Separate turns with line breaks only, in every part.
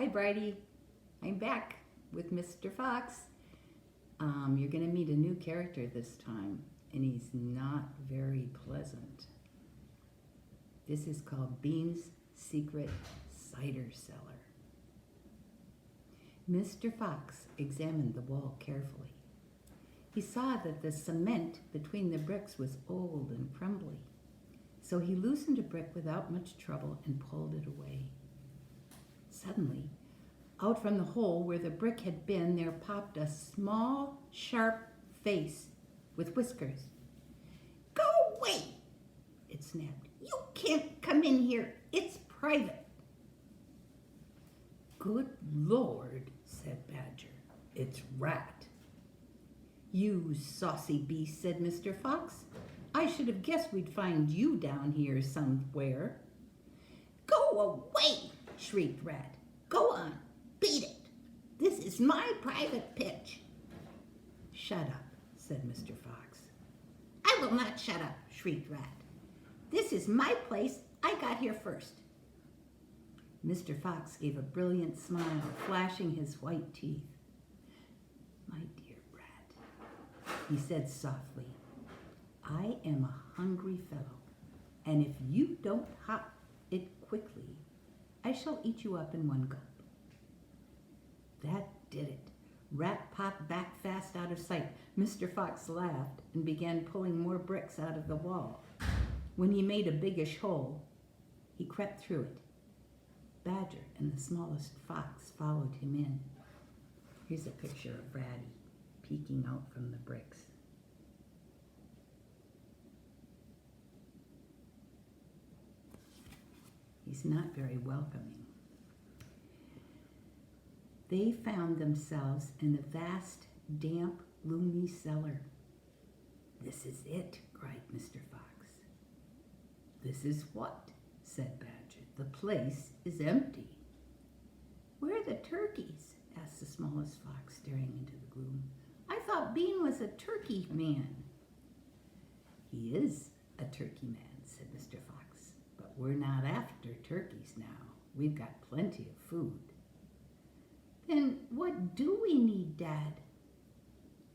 Hi, Bridie. I'm back with Mr. Fox. You're going to meet a new character this time, and he's not very pleasant. This is called Bean's Secret Cider Cellar. Mr. Fox examined the wall carefully. He saw that the cement between the bricks was old and crumbly, so he loosened a brick without much trouble and pulled it away. Suddenly, out from the hole where the brick had been, there popped a small, sharp face with whiskers. "Go away!" it snapped. "You can't come in here. It's private." "Good Lord," said Badger. "It's Rat." "You saucy beast," said Mr. Fox. "I should have guessed we'd find you down here somewhere." "Go away!" shrieked Rat. "Go on, beat it. This is my private pitch." "Shut up," said Mr. Fox. "I will not shut up," shrieked Rat. "This is my place. I got here first." Mr. Fox gave a brilliant smile, flashing his white teeth. "My dear Rat," he said softly, "I am a hungry fellow, and if you don't hop it quickly, I shall eat you up in one gulp." That did it. Rat popped back fast out of sight. Mr. Fox laughed and began pulling more bricks out of the wall. When he made a biggish hole, he crept through it. Badger and the smallest fox followed him in. Here's a picture of Ratty peeking out from the bricks. He's not very welcoming. They found themselves in a vast, damp, gloomy cellar. "This is it," cried Mr. Fox. "This is what?" said Badger. "The place is empty." "Where are the turkeys?" asked the smallest fox, staring into the gloom. "I thought Bean was a turkey man." "He is a turkey man," said Mr. Fox, "but we're not after turkeys now. We've got plenty of food." "Then what do we need, Dad?"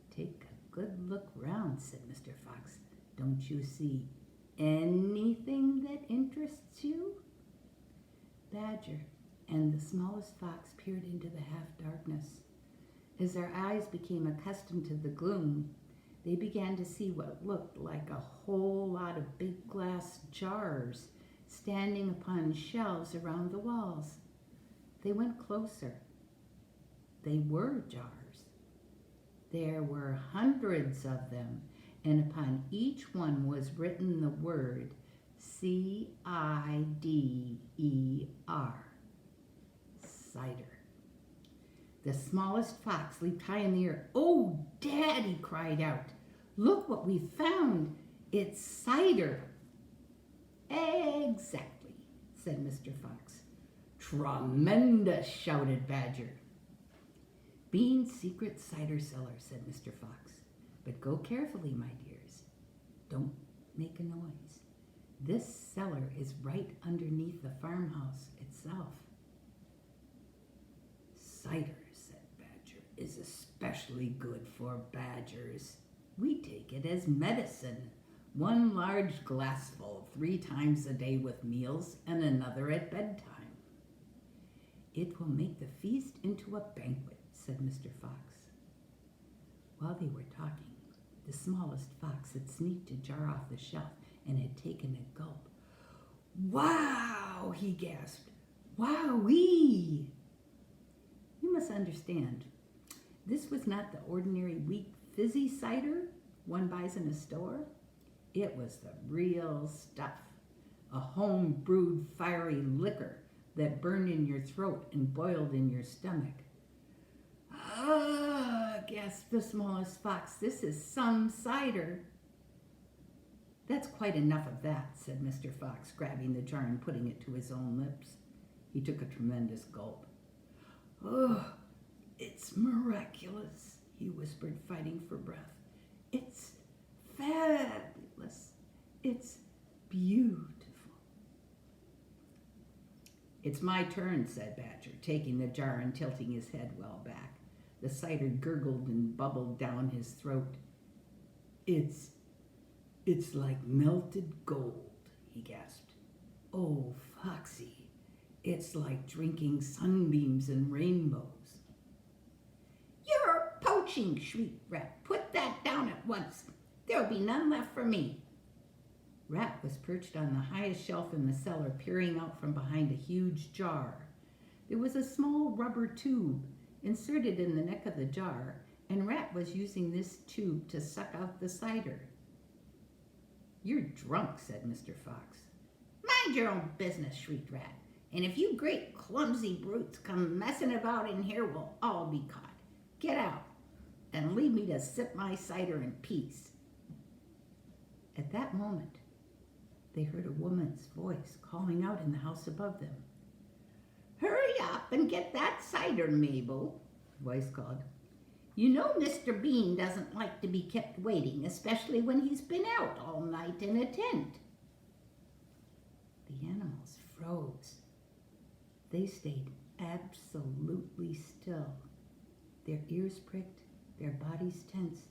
"Take a good look round," said Mr. Fox. "Don't you see anything that interests you?" Badger and the smallest fox peered into the half-darkness. As their eyes became accustomed to the gloom, they began to see what looked like a whole lot of big glass jars standing upon shelves around the walls. They went closer. They were jars. There were hundreds of them, and upon each one was written the word C-I-D-E-R, cider. The smallest fox leaped high in the air. "Oh, Dad," he cried out. "Look what we found. It's cider." "Exactly," said Mr. Fox. "Tremendous," shouted Badger. "Bean's secret cider cellar," said Mr. Fox. "But go carefully, my dears. Don't make a noise. This cellar is right underneath the farmhouse itself." "Cider," said Badger, "is especially good for badgers. We take it as medicine. One large glassful 3 times a day with meals and another at bedtime." "It will make the feast into a banquet," said Mr. Fox. While they were talking, the smallest fox had sneaked a jar off the shelf and had taken a gulp. "Wow!" he gasped. "Wowee!" You must understand, this was not the ordinary weak fizzy cider one buys in a store. It was the real stuff, a home-brewed fiery liquor that burned in your throat and boiled in your stomach. "Ah," gasped the smallest fox, "this is some cider." "That's quite enough of that," said Mr. Fox, grabbing the jar and putting it to his own lips. He took a tremendous gulp. "Oh, it's miraculous," he whispered, fighting for breath. "It's fabulous. It's beautiful." "It's my turn," said Badger, taking the jar and tilting his head well back. The cider gurgled and bubbled down his throat. It's like melted gold," he gasped. "Oh, Foxy, it's like drinking sunbeams and rainbows." "You're poaching," shrieked Rat. "Put that down at once. There'll be none left for me." Rat was perched on the highest shelf in the cellar, peering out from behind a huge jar. There was a small rubber tube inserted in the neck of the jar, and Rat was using this tube to suck out the cider. "You're drunk," said Mr. Fox. "Mind your own business," shrieked Rat. "And if you great clumsy brutes come messing about in here, we'll all be caught. Get out and leave me to sip my cider in peace." At that moment, they heard a woman's voice calling out in the house above them. "Hurry up and get that cider, Mabel," the voice called. "You know Mr. Bean doesn't like to be kept waiting, especially when he's been out all night in a tent." The animals froze. They stayed absolutely still, their ears pricked, their bodies tense.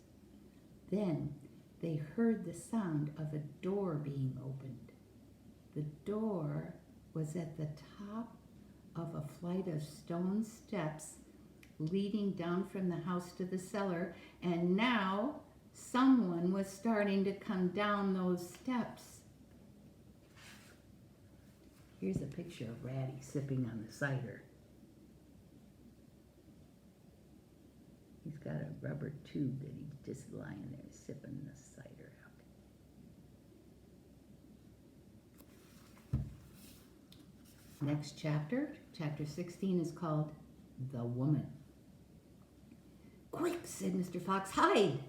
Then they heard the sound of a door being opened. The door was at the top of a flight of stone steps leading down from the house to the cellar, and now someone was starting to come down those steps. Here's a picture of Ratty sipping on the cider. He's got a rubber tube that he's just lying there sipping the cider out. Next chapter, chapter 16, is called The Woman. "Quick," said Mr. Fox, "hide!"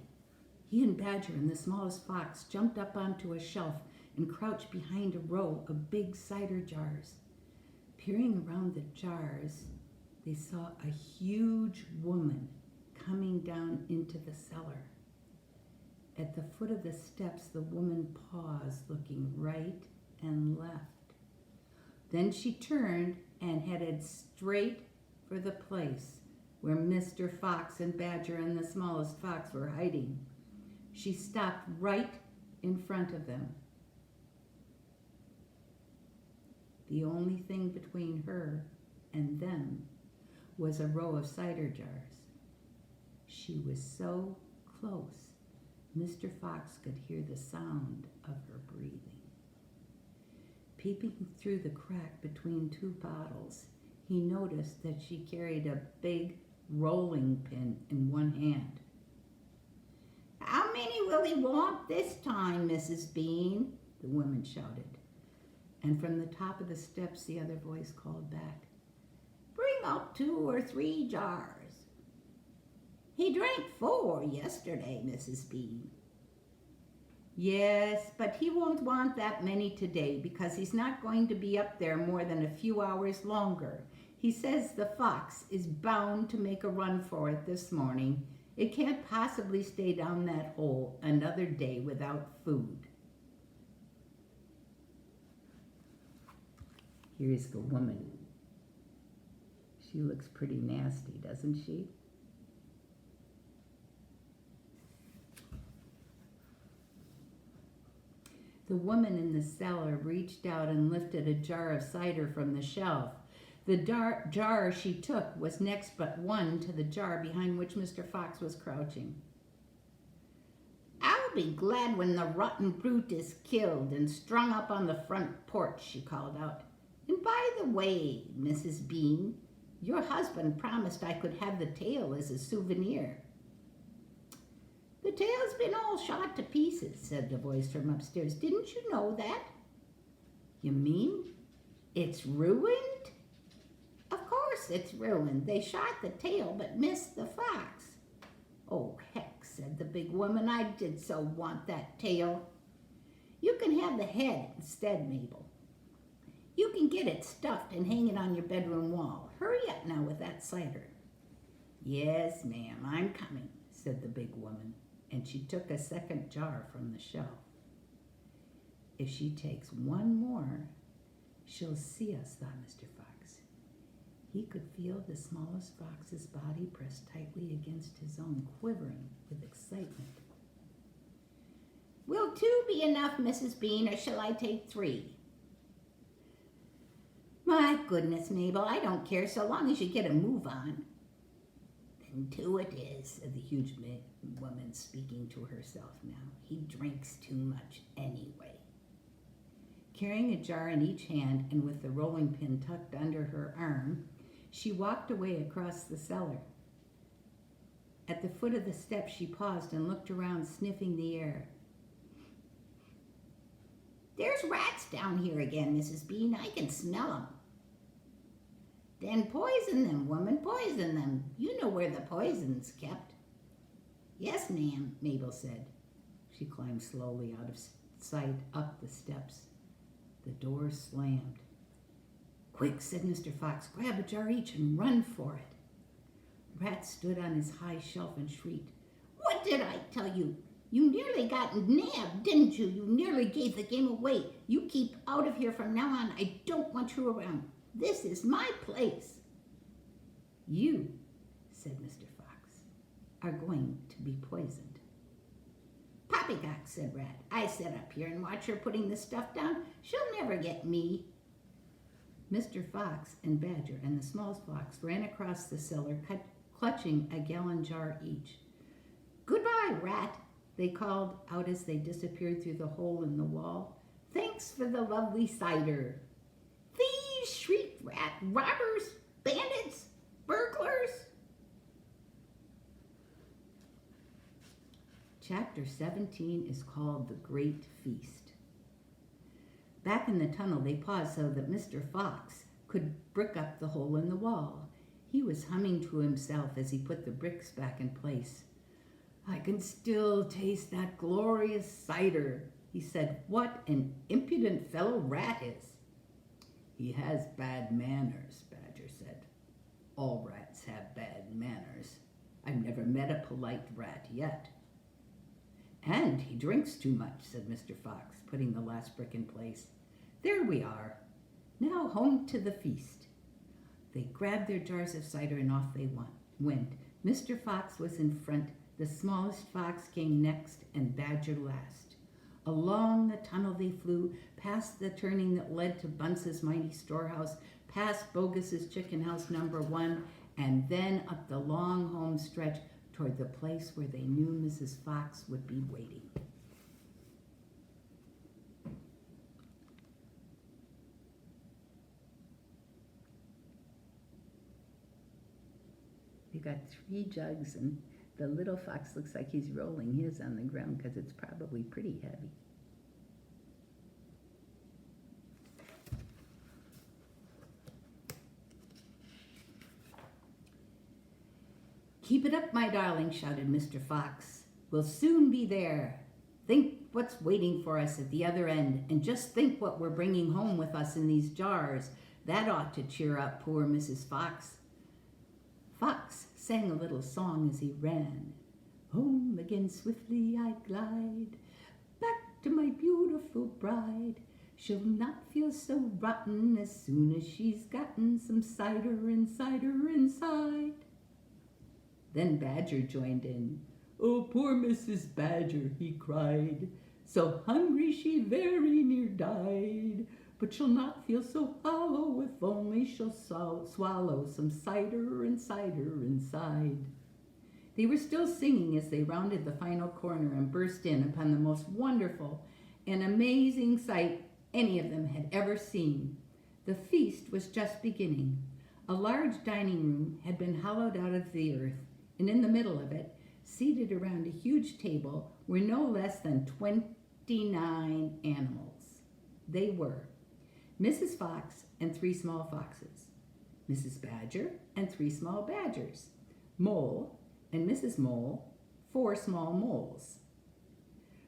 He and Badger and the smallest fox jumped up onto a shelf and crouched behind a row of big cider jars. Peering around the jars, they saw a huge woman coming down into the cellar. At the foot of the steps, the woman paused, looking right and left. Then she turned and headed straight for the place where Mr. Fox and Badger and the smallest fox were hiding. She stopped right in front of them. The only thing between her and them was a row of cider jars. She was so close, Mr. Fox could hear the sound of her breathing. Peeping through the crack between two bottles, he noticed that she carried a big rolling pin in one hand. "How many will he want this time, Mrs. Bean?" the woman shouted. And from the top of the steps, the other voice called back, "Bring up 2 or 3 jars. He drank 4 yesterday, Mrs. Bean." "Yes, but he won't want that many today because he's not going to be up there more than a few hours longer. He says the fox is bound to make a run for it this morning. It can't possibly stay down that hole another day without food." Here's the woman. She looks pretty nasty, doesn't she? The woman in the cellar reached out and lifted a jar of cider from the shelf. The jar she took was next but one to the jar behind which Mr. Fox was crouching. "I'll be glad when the rotten brute is killed and strung up on the front porch," she called out. "And by the way, Mrs. Bean, your husband promised I could have the tail as a souvenir." "The tail's been all shot to pieces," said the voice from upstairs. "Didn't you know that?" "You mean it's ruined?" "Of course it's ruined. They shot the tail but missed the fox." "Oh, heck," said the big woman. "I did so want that tail." "You can have the head instead, Mabel. You can get it stuffed and hang it on your bedroom wall. Hurry up now with that cider." "Yes, ma'am, I'm coming," said the big woman, and she took a second jar from the shelf. "If she takes one more, she'll see us," thought Mr. Fox. He could feel the smallest fox's body pressed tightly against his own, quivering with excitement.
Will 2 be enough, Mrs. Bean, or shall I take 3? My goodness, Mabel, I don't care so long as you get a move on. Then 2 it is, said the huge woman, speaking to herself now. He drinks too much anyway.
Carrying a jar in each hand and with the rolling pin tucked under her arm, she walked away across the cellar. At the foot of the steps, she paused and looked around, sniffing the air.
There's rats down here again, Mrs. Bean. I can smell 'em. Then poison them, woman, poison them. You know where the poison's kept. Yes, ma'am, Mabel said.
She climbed slowly out of sight up the steps. The door slammed. Quick, said Mr. Fox, grab a jar each and run for it. Rat stood on his high shelf and shrieked.
What did I tell you? You nearly got nabbed, didn't you? You nearly gave the game away. You keep out of here from now on. I don't want you around. This is my place.
You, said Mr. Fox, are going to be poisoned.
Poppycock, said Rat. I sit up here and watch her putting the stuff down. She'll never get me.
Mr. Fox and Badger and the small fox ran across the cellar, clutching a gallon jar each.
Goodbye, Rat,
they called out as they disappeared through the hole in the wall.
Thanks for the lovely cider. Thieves, shrieked Rat. Robbers, bandits, burglars.
Chapter 17 is called The Great Feast. Back in the tunnel, they paused so that Mr. Fox could brick up the hole in the wall. He was humming to himself as he put the bricks back in place. I can still taste that glorious cider, he said. What an impudent fellow Rat is. He has bad manners, Badger said. All rats have bad manners. I've never met a polite rat yet. And he drinks too much, said Mr. Fox, putting the last brick in place. There we are. Now home to the feast. They grabbed their jars of cider and off they went. Mr. Fox was in front, the smallest fox came next, and Badger last. Along the tunnel they flew, past the turning that led to Bunce's mighty storehouse, past Bogus's chicken house number 1, and then up the long home stretch toward the place where they knew Mrs. Fox would be waiting. We've got 3 jugs, and the little fox looks like he's rolling his on the ground because it's probably pretty heavy. Keep it up, my darling, shouted Mr. Fox. We'll soon be there. Think what's waiting for us at the other end, and just think what we're bringing home with us in these jars. That ought to cheer up poor Mrs. Fox. Fox sang a little song as he ran. Home again swiftly I glide, back to my beautiful bride. She'll not feel so rotten as soon as she's gotten some cider inside. Then Badger joined in. Oh, poor Mrs. Badger, he cried. So hungry she very near died. But she'll not feel so hollow if only she'll swallow some cider inside. They were still singing as they rounded the final corner and burst in upon the most wonderful and amazing sight any of them had ever seen. The feast was just beginning. A large dining room had been hollowed out of the earth, and in the middle of it, seated around a huge table, were no less than 29 animals. They were Mrs. Fox and 3 small foxes, Mrs. Badger and 3 small badgers, Mole and Mrs. Mole, 4 small moles,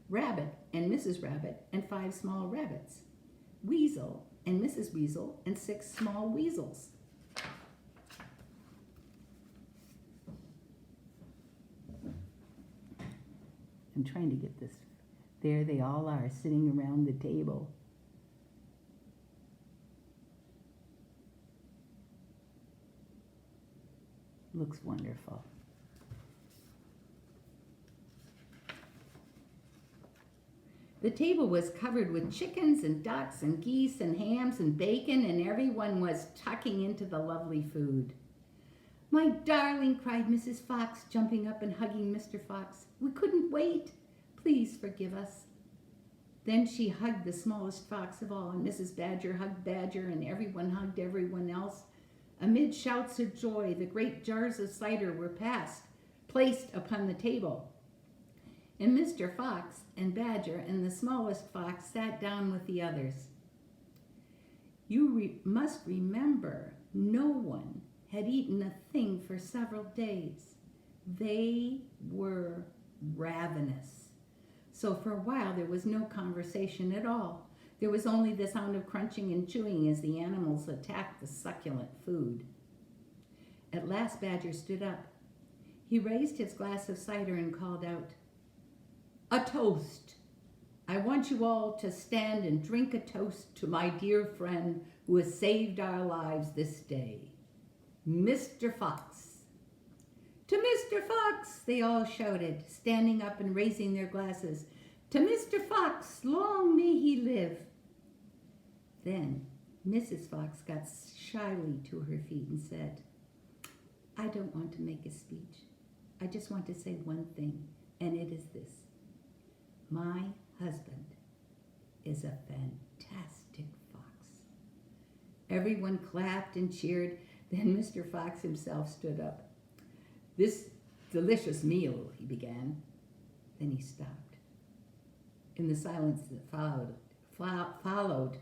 Rabbit and Mrs. Rabbit and 5 small rabbits, Weasel and Mrs. Weasel and 6 small weasels. I'm trying to get this. There they all are, sitting around the table. Looks wonderful. The table was covered with chickens and ducks and geese and hams and bacon, and everyone was tucking into the lovely food. "My darling," cried Mrs. Fox, jumping up and hugging Mr. Fox. "We couldn't wait. Please forgive us." Then she hugged the smallest fox of all, and Mrs. Badger hugged Badger, and everyone hugged everyone else. Amid shouts of joy, the great jars of cider were placed upon the table. And Mr. Fox and Badger and the smallest fox sat down with the others. You must remember, no one had eaten a thing for several days. They were ravenous. So for a while there was no conversation at all. There was only the sound of crunching and chewing as the animals attacked the succulent food. At last Badger stood up. He raised his glass of cider and called out, "A toast! I want you all to stand and drink a toast to my dear friend who has saved our lives this day, Mr. Fox." "To Mr. Fox!" they all shouted, standing up and raising their glasses. "To Mr. Fox, long may he live." Then Mrs. Fox got shyly to her feet and said, "I don't want to make a speech. I just want to say one thing, and it is this. My husband is a fantastic fox." Everyone clapped and cheered. Then Mr. Fox himself stood up. "This delicious meal," he began. Then he stopped. In the silence that followed,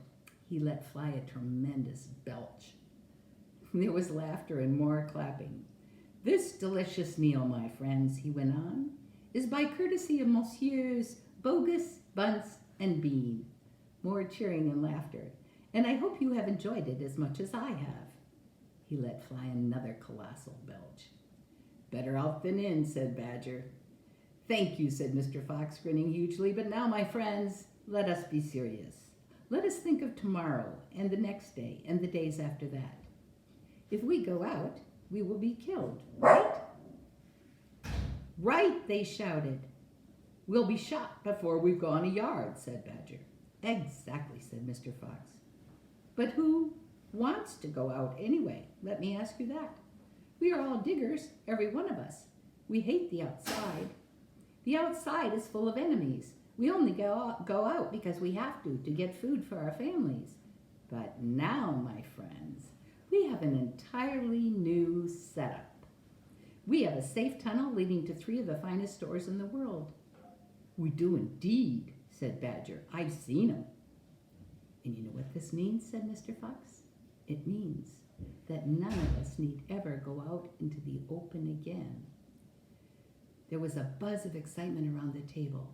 he let fly a tremendous belch. There was laughter and more clapping. "This delicious meal, my friends," he went on, "is by courtesy of Messieurs Bogus, Bunce, and Bean." More cheering and laughter. "And I hope you have enjoyed it as much as I have." He let fly another colossal belch. "Better out than in," said Badger. "Thank you," said Mr. Fox, grinning hugely. "But now, my friends, let us be serious. Let us think of tomorrow and the next day and the days after that. If we go out, we will be killed, right?" "Right," they shouted. "We'll be shot before we've gone a yard," said Badger. "Exactly," said Mr. Fox. "But who wants to go out anyway? Let me ask you that. We are all diggers, every one of us. We hate the outside. The outside is full of enemies. We only go out because we have to get food for our families. But now, my friends, we have an entirely new setup. We have a safe tunnel leading to 3 of the finest stores in the world." "We do indeed," said Badger. "I've seen them." "And you know what this means?" said Mr. Fox. "It means that none of us need ever go out into the open again." There was a buzz of excitement around the table.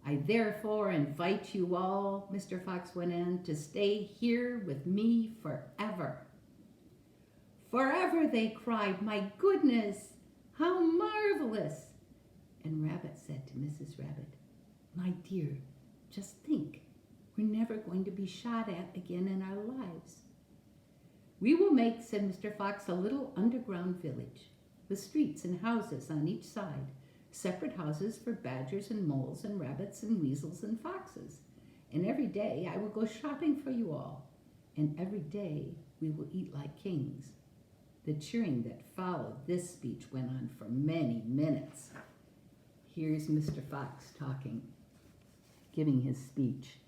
"I therefore invite you all," Mr. Fox went on, "to stay here with me forever." "Forever!" they cried. "My goodness, how marvelous!" And Rabbit said to Mrs. Rabbit, "My dear, just think, we're never going to be shot at again in our lives." "We will make," said Mr. Fox, "a little underground village, with streets and houses on each side, separate houses for badgers and moles and rabbits and weasels and foxes. And every day I will go shopping for you all, and every day we will eat like kings." The cheering that followed this speech went on for many minutes. Here's Mr. Fox talking, giving his speech.